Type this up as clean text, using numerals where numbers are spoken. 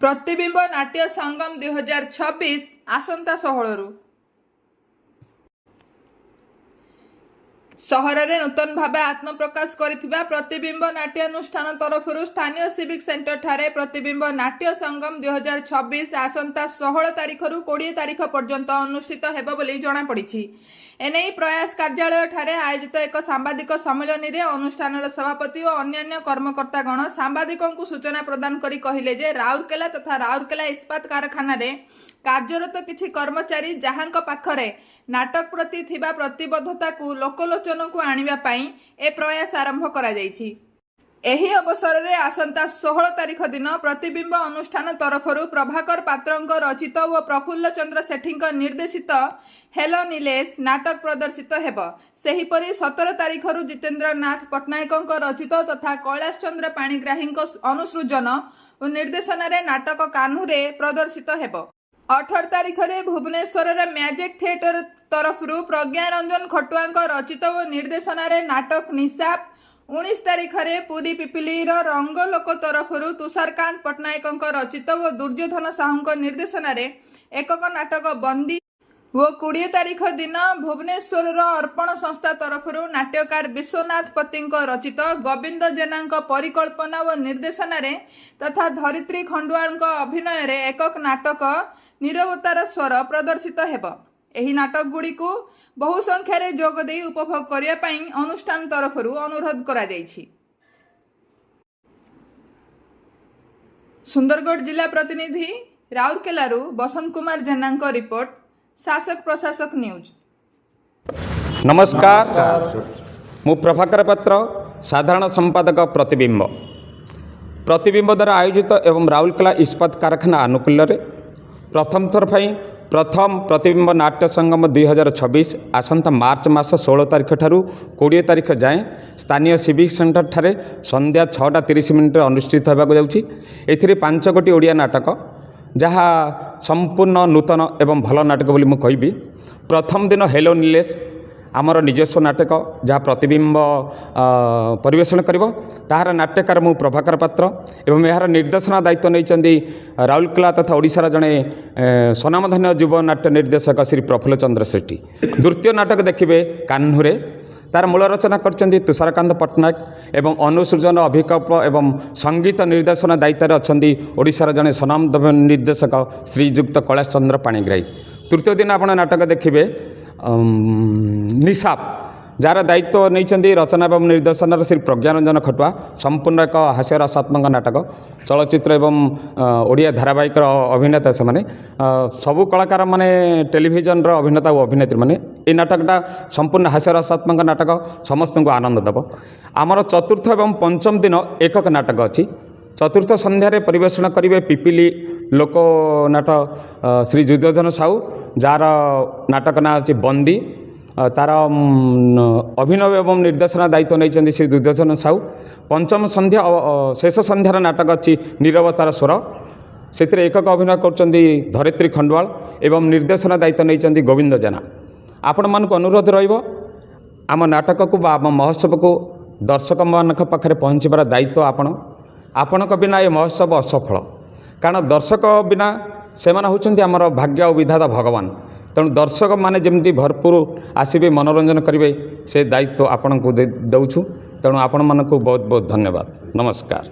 प्रतिबिंब नाट्य संगम 2026 आसंता 16 सहर में नूतन भाव आत्मप्रकाश करिथिबा प्रतिबिंब नाट्यानुष्ठान तरफ स्थानीय सिविक सेंटर ठारे प्रतिबिंब नाट्य संगम 2026 आसंता 16 तारीख रु 20 तारीख पर्यंत अनुष्ठित हेबो बोली जणा पड़िछि। एने प्रयास कार्यालय ठारे आयोजित एक सांबादिक सम्मेलन में अनुष्ठान सभापति और अन्य कर्मकर्तागण सांबादिकों को सूचना प्रदान करी कहिले जे राउरकेला तथा राउरकेला इस्पात कारखाना रे कार्यरत किछि कर्मचारी जहांक पाखरे नाटक प्रति थिबा प्रतिबद्धता को लोकलोचन को आनिबा पई ए प्रयास आरंभ करा जायछि। एही अवसर में आसंता 16 तारीख दिन प्रतिबिंब अनुष्ठान तरफरु प्रभाकर पात्रंक रचित और प्रफुल्ल चंद्र सेठी निर्देशित हेलो नीलेश नाटक प्रदर्शित हेब। सेहीपरि 17 तारीख जितेन्द्र नाथ पट्टनायक रचित तथा कैलाश चंद्र पाणिग्राही अनुसृजन और निर्देशन नाटक कान्हुरे प्रदर्शित हेब। 18 तारीख में भुवनेश्वर मैजिक थिएटर तरफरु प्रज्ञा रंजन खटुआ रचित और निर्देशन नाटक निशाप। 19 तारीख में पुरी पिपिली रंगलोक तरफरु तुषारकांत पट्टनायक रचित और दुर्योधन साहू निर्देशन एकक नाटक बंदी वो 20 तारीख दिन भुवनेश्वर अर्पण संस्था तरफरु नाट्यकार विश्वनाथ पति रचित गोविंद जेना परिकल्पना और निर्देशन तथा धरित्री खंडुआल अभिनय एकक नाटक नीरवतार स्वर प्रदर्शित हेब। एही नाटक गुड़ी को बहु संख्यारे जोग दे उपभोग करिया पई अनुष्ठान तरफरु अनुरोध करा जायछि। सुंदरगढ़ जिला प्रतिनिधि राउरकेलारू बसंत कुमार जेना रिपोर्ट, शासक प्रशासक न्यूज। नमस्कार, मु प्रभाकर पात्र साधारण संपादक प्रतिबिंब द्वारा आयोजित एवं राउरकेला इस्पात कारखाना आनुकूल्य प्रथम थर प्रथम प्रतिबिंब नाट्य संगम 2026 आसंता मार्च मास 16 तारीख ठारू 20 तारीख जाए स्थानीय सिविक सेंटर ठारे संध्या 6:30 अनुष्ठित होगा जाउछि। एथिरे 5 गोटी ओडिया नाटक जहाँ संपूर्ण नूतन एवं भल नाटक बोली मु कहबी। प्रथम दिन हेलो नीलेश आमर निजस्व नाटक जहाँ प्रतिबिंब परिवेषण करिवो। ताहार नाट्यकार मु प्रभाकर पात्र एवं यार निर्देशन दायित्व नहीं राउरकेला तथा ओडिशार जड़े स्वनामधन्य युव नाट्य निर्देशक श्री प्रफुल्ल चंद्र सेठी। द्वितीय नाटक देखिए कान्हुरे, तार मूल रचना करछन्ती तुषारकांत पट्टनायक एवं अनुसृजन अभिकल्प एवं संगीत निर्देशन दायित्व अच्छी ओडिशार जड़े स्वनामधन्य निर्देशक श्रीजुक्त कैलाश चंद्र पाणिग्राही। तृतीय दिन आपण नाटक देखिए निशाप जार दायित्व नहीं रचना एवं निर्देशन श्री प्रज्ञा रंजन खटुआ। संपूर्ण एक हास्यरसात्मक नाटक चलचित्र एवं ओडिया धारावाहिक अभिनेता से माने सबू कलाकार माने टेलीविजन अभिनेता और अभिनेत्री माने ये नाटकटा संपूर्ण हास्यरसात्मक नाटक समस्त को आनंद देव। आमर चतुर्थ एवं पंचम दिन एकक नाटक अच्छी। चतुर्थ संध्यारे परिवेषण करेंगे पिपिली लोक नाटक श्री दुर्योधन साहू जार नाटक ना अच्छी बंदी। तार अभिनय एवं निर्देशन दायित्व नहीं श्री दुर्योधन साहू। पंचम संध्या शेष संध्यार नाटक अच्छी नीरवतार स्वर, से एकक अभिनय कर धरित्री खंडुआल एवं निर्देशन दायित्व नहीं गोविंद जेना। आपण मान को अनुरोध रम नाटक को आम महोत्सव को दर्शक मान पाखे पहुँचार दायित्व आपण बिना ये महोत्सव असफल, कारण दर्शक बिना से होती आमर भाग्य और विधाता भगवान। तेणु दर्शक माने जमती भरपूर आसबे मनोरंजन करेंगे से दायित्व आपण को दौछु। तेणु आपण मानक बहुत बहुत धन्यवाद। नमस्कार।